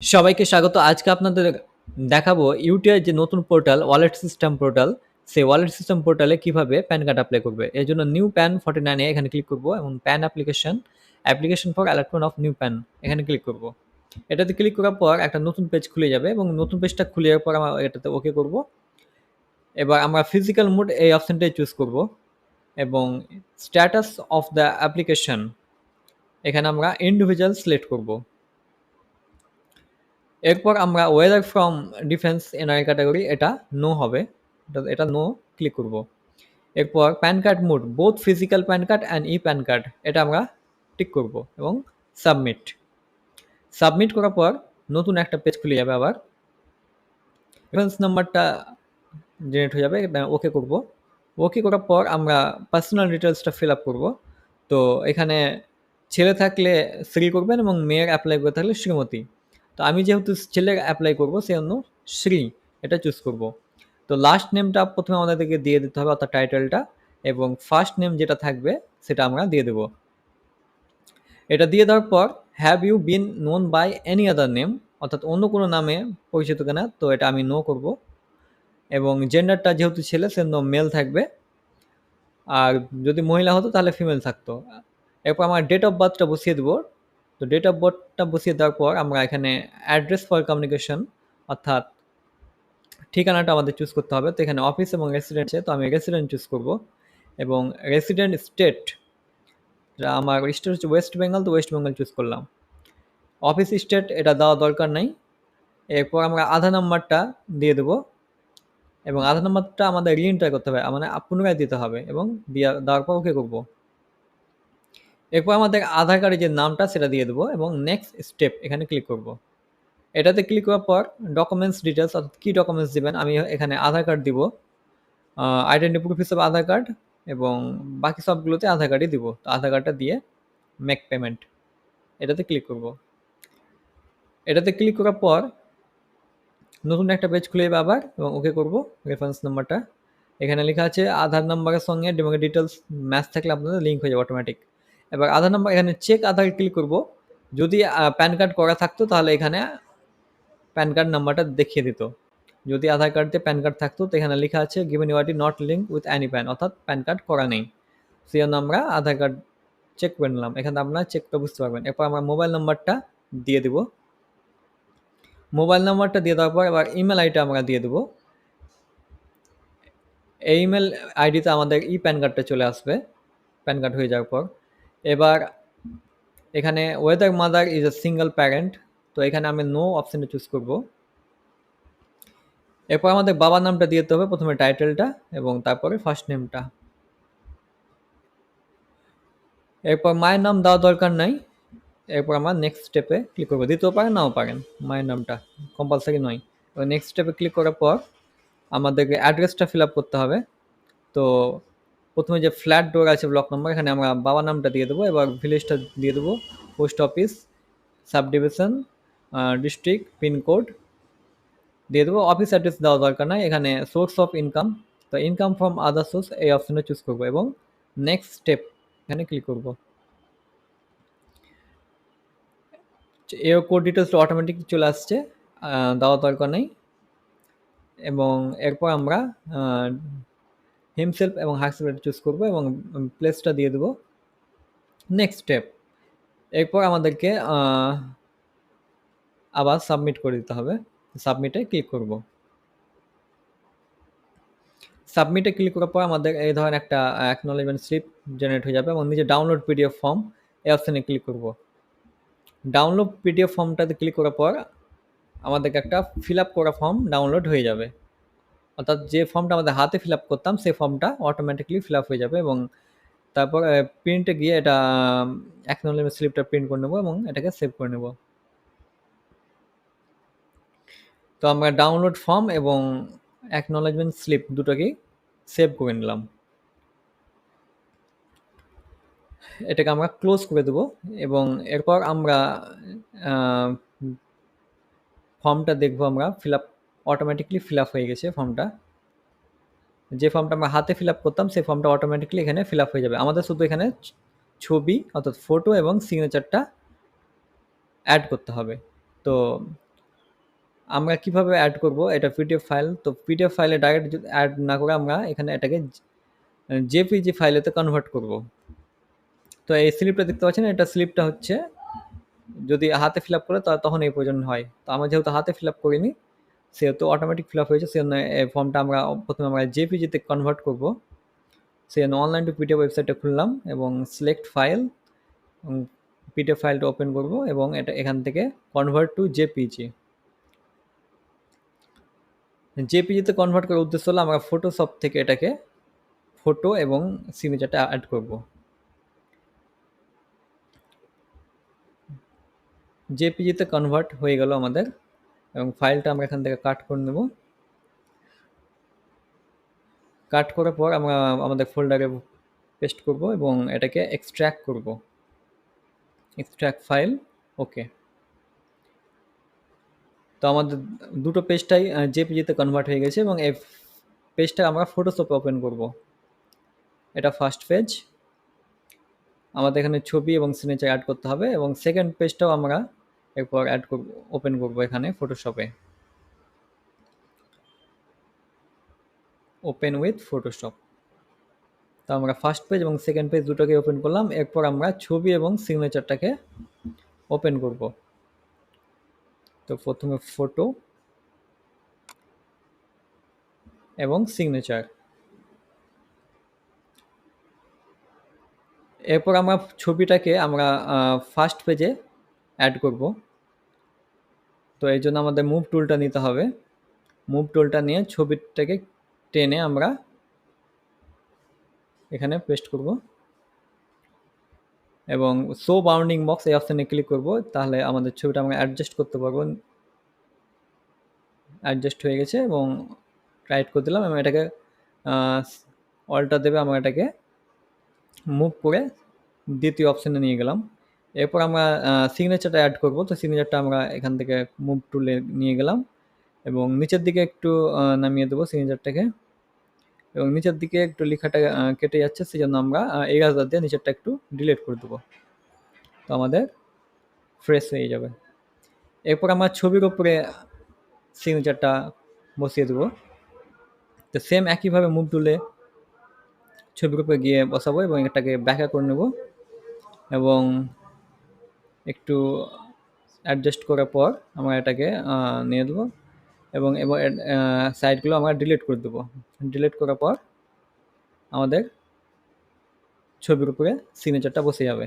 সবাইকে স্বাগত। আজকে আপনাদের দেখাবো ইউটিআই যে নতুন পোর্টাল ওয়ালেট সিস্টেম পোর্টাল, সেই ওয়ালেট সিস্টেম পোর্টালে কিভাবে প্যান কার্ড এপ্লাই করবে। এর জন্য নিউ প্যান 49 এ এখানে ক্লিক করব এবং pan application for allotment of new pan এখানে ক্লিক করব। এটাতে ক্লিক করার পর একটা নতুন পেজ খুলে যাবে এবং নতুন পেজটা খুলে যাওয়ার পর আমরা এটাতে ওকে করব। এবার আমরা ফিজিক্যাল মোড এই অপশনটাই চুজ করব এবং স্ট্যাটাস অফ দ্য অ্যাপ্লিকেশন এখানে আমরা ইন্ডিভিজুয়াল সিলেক্ট করব। এরপর আমরা weather from defence NRI category এটা নো হবে, এটা নো ক্লিক করব। এরপর pan card mode both physical pan card and E pan card এটা আমরা টিক করব এবং সাবমিট। সাবমিট করার পর নতুন একটা পেজ খুলে যাবে, আবার রেফারেন্স নাম্বারটা জেনারেট হয়ে যাবে, ওকে করব। ওকে করার পর আমরা পার্সোনাল ডিটেলসটা ফিল আপ করবো। তো এখানে ছেলে থাকলে শ্রী করবেন এবং মেয়ের অ্যাপ্লাই করে থাকলে শ্রীমতী। তো আমি যেহেতু ছেলের অ্যাপ্লাই করবো সেই জন্য শ্রী এটা চুজ করব। তো লাস্ট নেমটা প্রথমে আমাদেরকে দিয়ে দিতে হবে, অর্থাৎ টাইটেলটা, এবং ফার্স্ট নেম যেটা থাকবে সেটা আমরা দিয়ে দেব। এটা দিয়ে দেওয়ার পর have you been known by any other name, অর্থাৎ অন্য কোনো নামে পরিচিত কিনা, তো এটা আমি নো করব। এবং জেন্ডারটা যেহেতু ছেলে সেজন্য মেল থাকবে, আর যদি মহিলা হতো তাহলে ফিমেল থাকতো। এরপর আমার ডেট অফ বার্থটা বসিয়ে দেবো। তো ডেট অফ বার্থটা বসিয়ে দেওয়ার পর আমরা এখানে অ্যাড্রেস ফর কমিউনিকেশন, অর্থাৎ ঠিকানাটা আমাদের চুজ করতে হবে। তো এখানে অফিস এবং রেসিডেন্ট আছে, তো আমি রেসিডেন্ট চুজ করব। এবং রেসিডেন্ট স্টেট, আমার স্টেট হচ্ছে ওয়েস্ট বেঙ্গল, তো ওয়েস্ট বেঙ্গল চুজ করলাম। অফিস স্টেট এটা দেওয়া দরকার নাই। এরপর আমরা আধার নাম্বারটা দিয়ে দেবো এবং আধার নাম্বারটা আমাদের রিএন্টার করতে হবে, মানে পুনরায় দিতে হবে এবং দেওয়ার পর ওকে করবো। এরপর আমাদের আধার কার্ডের যে নামটা সেটা দিয়ে দেবো এবং নেক্সট স্টেপ এখানে ক্লিক করব। এটাতে ক্লিক করার পর ডকুমেন্টস ডিটেলস, অর্থাৎ কী ডকুমেন্টস দিবেন, আমি এখানে আধার কার্ড দিব, আইডেন্টি প্রুফ হিসেবে আধার কার্ড, এবং বাকি সবগুলোতে আধার কার্ডই দিব। তো আধার কার্ডটা দিয়ে মেক পেমেন্ট এটাতে ক্লিক করব। এটাতে ক্লিক করার পর নতুন একটা পেজ খুলে যাবে আবার এবং ওকে করব। রেফারেন্স নাম্বারটা এখানে লেখা আছে, আধার নাম্বারের সঙ্গে ডেমোগ্রাফিক ডিটেলস ম্যাচ থাকলে আপনাদের লিঙ্ক হয়ে যাবে অটোমেটিক। এবার আধার নাম্বার এখানে চেক আধার ক্লিক করব। যদি প্যান কার্ড করা থাকতো তাহলে এখানে প্যান কার্ড নাম্বারটা দেখিয়ে দিত। যদি আধার কার্ড দিয়ে প্যান কার্ড থাকতো তো এখানে লেখা আছে given you are not link with any PAN, অর্থাৎ প্যান কার্ড করা নেই। সেই জন্য আমরা আধার কার্ড চেক করে নিলাম, এখানে আপনারা চেকটা বুঝতে পারবেন। এরপর আমরা মোবাইল নাম্বারটা দিয়ে দেবো। মোবাইল নাম্বারটা দিয়ে দেওয়ার পর এবার ইমেল আইডিটা আমরা দিয়ে দেবো। এই ইমেল আইডিতে আমাদের ই প্যান কার্ডটা চলে আসবে প্যান কার্ড হয়ে যাওয়ার পর। এবার এখানে weather mother is a single parent, তো এখানে আমি নো অপশানটা চুজ করব। এরপর আমাদের বাবার নামটা দিয়ে দিতে হবে, প্রথমে টাইটেলটা এবং তারপরে ফার্স্ট নেমটা। এরপর মায়ের নাম দেওয়া দরকার নাই। এরপর আমরা নেক্সট স্টেপে ক্লিক করবো, দিতেও পারেন নাও পারেন, মায়ের নামটা কম্পালসারি নয়। এবার নেক্সট স্টেপে ক্লিক করার পর আমাদেরকে অ্যাড্রেসটা ফিল আপ করতে হবে। তো প্রথমে যে ফ্ল্যাট ডোর আছে ব্লক নাম্বার, এখানে আমরা বাবার নামটা দিয়ে দেবো। এবার ভিলেজটা দিয়ে দেবো, post office, sub division, district, pincode দিয়ে দেবো। অফিস অ্যাড্রেস দেওয়া দরকার নাই। এখানে সোর্স অফ ইনকাম, তো ইনকাম ফ্রম আদার সোর্স এই অপশানটা চুজ করবো এবং নেক্সট স্টেপ এখানে ক্লিক করবো। এর কোড ডিটেলসটা অটোমেটিক চলে আসছে, দেওয়া দরকার নেই। এবং এরপর আমরা হিমসেলফ এবং হারসেলফ চুজ করবো এবং প্লেসটা দিয়ে দেবো। নেক্সট স্টেপ, এরপর আমাদেরকে আবার সাবমিট করে দিতে হবে। সাবমিটে ক্লিক করব। সাবমিটে ক্লিক করার পর আমাদের এই ধরনের একটা অ্যাকনোলেজমেন্ট স্লিপ জেনারেট হয়ে যাবে এবং নিচে ডাউনলোড পিডিএফ ফর্ম এই অপশানে ক্লিক করব। ডাউনলোড পিডিএফ ফর্মটাতে ক্লিক করার পর আমাদেরকে একটা ফিল আপ করা ফর্ম ডাউনলোড হয়ে যাবে, অর্থাৎ যে ফর্মটা আমাদের হাতে ফিল আপ করতাম সেই ফর্মটা অটোমেটিকলি ফিল আপ হয়ে যাবে। এবং তারপর প্রিন্টে গিয়ে এটা অ্যাকনোলেজমেন্ট স্লিপটা প্রিন্ট করে নেবো এবং এটাকে সেভ করে নেব। তো আমরা ডাউনলোড ফর্ম এবং অ্যাকনোলেজমেন্ট স্লিপ দুটোকেই সেভ করে নিলাম। এটাকে আমরা ক্লোজ করে দেবো এবং এরপর আমরা ফর্মটা দেখবো, আমরা অটোমেটিকলি ফিল আপ হয়ে গেছে ফর্মটা। যে ফর্মটা আমরা হাতে ফিল আপ করতাম সেই ফর্মটা অটোমেটিকলি এখানে ফিল আপ হয়ে যাবে। আমাদের শুধু এখানে ছবি, অর্থাৎ ফটো এবং সিগনেচারটা অ্যাড করতে হবে। তো আমরা কিভাবে অ্যাড করব এটা পিডিএফ ফাইল, তো পিডিএফ ফাইলে ডাইরেক্ট অ্যাড না করে আমরা এখানে এটাকে জেপিজি ফাইলেতে কনভার্ট করব। তো এই স্লিপটা দেখতে পাচ্ছেন, এটা স্লিপটা হচ্ছে যদি হাতে ফিল আপ করে তখন এই প্রয়োজন হয়। তো আমরা যেহেতু হাতে ফিল আপ করিনি সেহেতু অটোমেটিক ফিল আপ হয়েছে, সেজন্য এই ফর্মটা আমরা প্রথমে আমরা জেপিজিতে কনভার্ট করব। সেজন্য অনলাইন টু পিডিএফ ওয়েবসাইটটা খুললাম এবং সিলেক্ট ফাইল, পিডিএফ ফাইলটা ওপেন করব এবং এটা এখান থেকে কনভার্ট টু জেপিজি। জেপিজিতে কনভার্ট করার উদ্দেশ্য হলো আমরা ফটোশপ থেকে এটাকে ফটো এবং সিগনেচারটা অ্যাড করব। জেপিজিতে কনভার্ট হয়ে গেল আমাদের, এবং ফাইলটা আমরা এখান থেকে কাট করে নেব। কাট করার পর আমরা আমাদের ফোল্ডারে পেস্ট করব এবং এটাকে এক্সট্র্যাক্ট করব। এক্সট্র্যাক্ট ফাইল, ওকে। তো আমাদের দুটো পেজটাই জেপিজিতে কনভার্ট হয়ে গেছে এবং এই পেজটা আমরা ফটোশপে ওপেন করব। এটা ফার্স্ট পেজ, আমাদের এখানে ছবি এবং সিগনেচার অ্যাড করতে হবে, এবং সেকেন্ড পেজটাও আমরা এরপর অ্যাড করব, ওপেন করব এখানে ফটোশপে, ওপেন উইথ ফটোশপ। তো আমরা ফার্স্ট পেজ এবং সেকেন্ড পেজ দুটোকে ওপেন করলাম। এরপর আমরা ছবি এবং সিগনেচারটাকে ওপেন করব। তো প্রথমে ফটো এবং সিগনেচার, এরপর আমরা ছবিটাকে আমরা ফার্স্ট পেজে অ্যাড করব। তো এই জন্য আমাদের মুভ টুলটা নিতে হবে। মুভ টুলটা নিয়ে ছবিটাকে টেনে আমরা এখানে পেস্ট করব এবং শো বাউন্ডিং বক্স এই অপশানে ক্লিক করব, তাহলে আমাদের ছবিটা আমরা অ্যাডজাস্ট করতে পারবো। অ্যাডজাস্ট হয়ে গেছে এবং রাইট করে দিলাম এবং এটাকে অল্টার দেবে, আমরা এটাকে মুভ করে দ্বিতীয় অপশানে নিয়ে গেলাম। এরপর আমরা সিগনেচারটা অ্যাড করব। তো সিগনেচারটা আমরা এখান থেকে মুভ টুলে নিয়ে গেলাম এবং নিচের দিকে একটু নামিয়ে দেবো সিগনেচারটাকে, এবং নিচের দিকে একটু লেখাটা কেটে যাচ্ছে, সেই জন্য আমরা এরাজার দিয়ে নিচেরটা একটু ডিলিট করে দেবো। তো আমাদের ফ্রেশ হয়ে যাবে। এরপর আমরা ছবির উপরে সিগনেচারটা বসিয়ে দেবো। তো সেম একইভাবে মুভ টুলে ছবির উপরে গিয়ে বসাবো এবং এটাকে ব্যাখ্যা করে নেব এবং একটু অ্যাডজাস্ট করার পর আমরা এটাকে নিয়ে দেবো এবং এবার সাইডগুলো আমরা ডিলিট করে দেবো। ডিলিট করার পর আমাদের ছবির উপরে সিগনেচারটা বসে যাবে।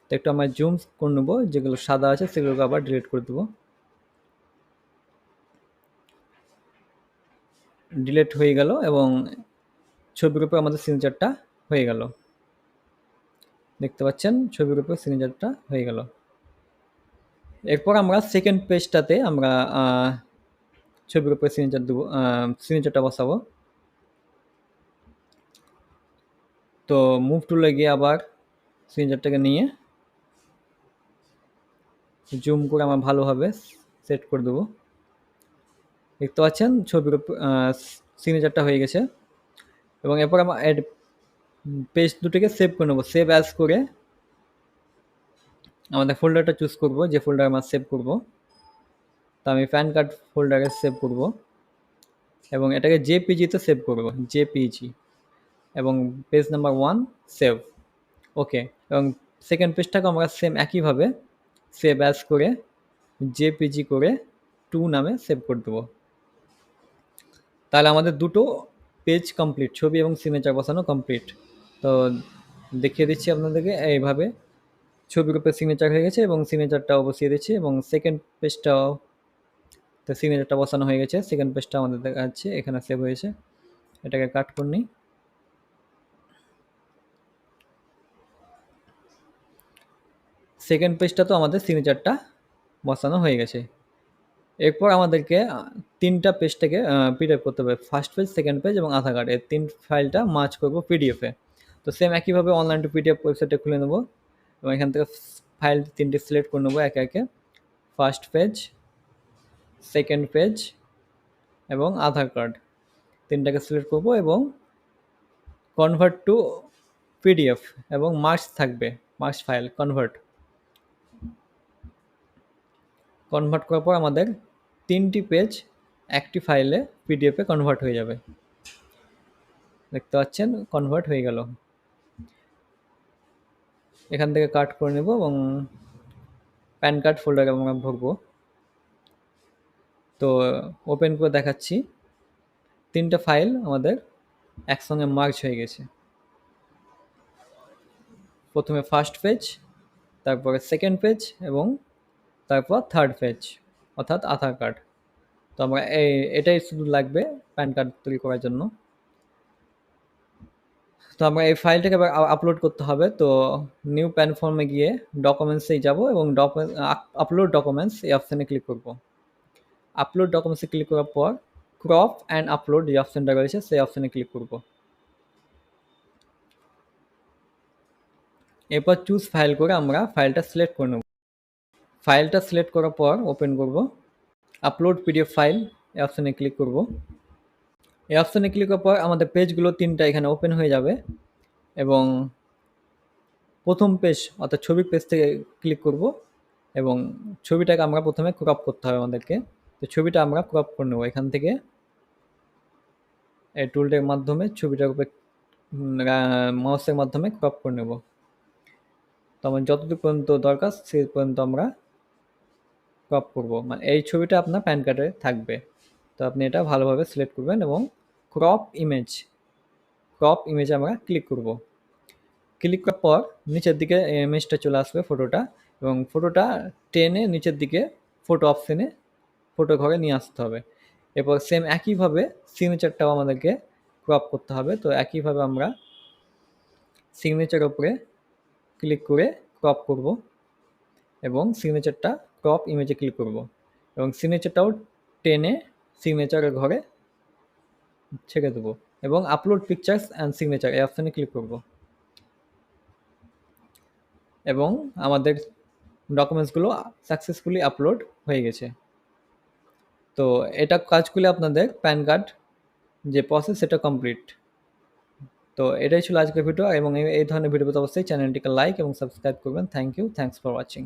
তো একটু আমরা জুম করে নেবো, যেগুলো সাদা আছে সেগুলোকে আবার ডিলিট করে দেবো। ডিলিট হয়ে গেল এবং ছবির উপরে আমাদের সিগনেচারটা হয়ে গেল। দেখতে পাচ্ছেন ছবির উপরে সিগনেচারটা হয়ে গেল। এরপর আমরা সেকেন্ড পেজটাতে আমরা ছবির উপরে সিগনেচার দেবো, সিগনেচারটা বসাবো। তো মুভ টুলে গিয়ে আবার সিগনেচারটাকে নিয়ে জুম করে আমরা ভালোভাবে সেট করে দেবো। দেখতে পাচ্ছেন ছবির সিগনেচারটা হয়ে গেছে এবং এরপর আমরা পেজ দুটোকে সেভ করে নেবো। সেভ অ্যাজ করে আমাদের ফোল্ডারটা চুজ করব, যে ফোল্ডার আমরা সেভ করব। তো আমি প্যান কার্ড ফোল্ডারে সেভ করব এবং এটাকে জেপিজিতে সেভ করব, জেপিজি, এবং পেজ নাম্বার 1 সেভ, ওকে। এবং সেকেন্ড পেজটাকে আমরা সেম একইভাবে সেভ অ্যাজ করে জেপিজি করে 2 নামে সেভ করে দেবো। তাহলে আমাদের দুটো পেজ কমপ্লিট, ছবি এবং সিগনেচার বসানো কমপ্লিট। তো দেখিয়ে দিচ্ছি আপনাদেরকে, এইভাবে ছবির উপরে সিগনেচার হয়ে গেছে এবং সিগনেচারটাও বসিয়ে দিচ্ছি এবং সেকেন্ড পেজটাও, তো সিগনেচারটা বসানো হয়ে গেছে। সেকেন্ড পেজটা আমাদের দেখা যাচ্ছে এখানে সেভ হয়েছে। এটাকে কাট করে নিই। সেকেন্ড পেজটা তো আমাদের সিগনেচারটা বসানো হয়ে গেছে। এরপর আমাদেরকে তিনটা পেজটাকে পিডিএফ করতে হবে, ফার্স্ট পেজ, সেকেন্ড পেজ এবং আধার কার্ড, এই 3 ফাইলটা মার্জ করব পিডিএফে। তো সেম একইভাবে অনলাইন টু পিডিএফ ওয়েবসাইটে খুলে নেব এবং এখান থেকে ফাইল 3টে সিলেক্ট করে নেবো একে একে, ফার্স্ট পেজ, সেকেন্ড পেজ এবং আধার কার্ড, 3টাকে সিলেক্ট করব এবং কনভার্ট টু পিডিএফ এবং মার্কস থাকবে, মার্কস ফাইল কনভার্ট করার পর আমাদের 3টি পেজ একটি ফাইলে পিডিএফে কনভার্ট হয়ে যাবে। দেখতে পাচ্ছেন কনভার্ট হয়ে গেল। এখান থেকে কাট করে নেব এবং প্যান কার্ড ফোল্ডারে আমরা ভরবো। তো ওপেন করে দেখাচ্ছি 3টা ফাইল আমাদের একসঙ্গে মার্জ হয়ে গেছে। প্রথমে ফার্স্ট পেজ, তারপরে সেকেন্ড পেজ এবং তারপর থার্ড পেজ অর্থাৎ আধার কার্ড। তো আমরা এটাই শুধু লাগবে প্যান কার্ড তৈরি করার জন্য। তো আমরা এই ফাইলটাকে এবার আপলোড করতে হবে। তো নিউ প্যান ফর্মে গিয়ে ডকুমেন্টসেই যাব এবং আপলোড ডকুমেন্টস এই অপশানে ক্লিক করব। আপলোড ডকুমেন্টসে ক্লিক করার পর ক্রপ অ্যান্ড আপলোড যে অপশানটা রয়েছে সেই অপশানে ক্লিক করব। এরপর চুজ ফাইল করে আমরা ফাইলটা সিলেক্ট করে নেব। ফাইলটা সিলেক্ট করার পর ওপেন করব। আপলোড পিডিএফ ফাইল এই অপশানে ক্লিক করব। এই অপশানে ক্লিক করার পর আমাদের পেজগুলো 3টা এখানে ওপেন হয়ে যাবে এবং প্রথম পেজ অর্থাৎ ছবির পেজ থেকে ক্লিক করব এবং ছবিটাকে আমরা প্রথমে ক্রপ করতে হবে আমাদেরকে। তো ছবিটা আমরা ক্রপ করে নেব এখান থেকে এই টুলটার মাধ্যমে ছবিটার উপরে মাউসের মাধ্যমে ক্রপ করে নেব। তো আমার যতটুকু পর্যন্ত দরকার সেই পর্যন্ত আমরা ক্রপ করব, মানে এই ছবিটা আপনার প্যান কার্ডে থাকবে। তো আপনি এটা ভালোভাবে সিলেক্ট করবেন এবং ক্রপ ইমেজে আমরা ক্লিক করব। ক্লিক করার পর নিচের দিকে ইমেজটা চলে আসবে ফটোটা, এবং ফটোটা টেনে নিচের দিকে ফটো অপশানে ফটো ঘরে নিয়ে আসতে হবে। এরপর সেম একইভাবে সিগনেচারটাও আমাদেরকে ক্রপ করতে হবে। তো একইভাবে আমরা সিগনেচার উপরে ক্লিক করে ক্রপ করব এবং সিগনেচারটা ক্রপ ইমেজে ক্লিক করব এবং সিগনেচারটাও টেনে সিগনেচারের ঘরে ছেড়ে দেবো এবং আপলোড পিকচার্স অ্যান্ড সিগনেচার এই অপশানে ক্লিক করব এবং আমাদের ডকুমেন্টসগুলো সাকসেসফুলি আপলোড হয়ে গেছে। তো এটা কাজ করলে আপনাদের প্যান কার্ড যে প্রসেস সেটা কমপ্লিট। তো এটাই ছিল আজকের ভিডিও, এবং এই ধরনের ভিডিও পেতে অবশ্যই চ্যানেলটিকে লাইক এবং সাবস্ক্রাইব করবেন। Thank you, thanks for watching.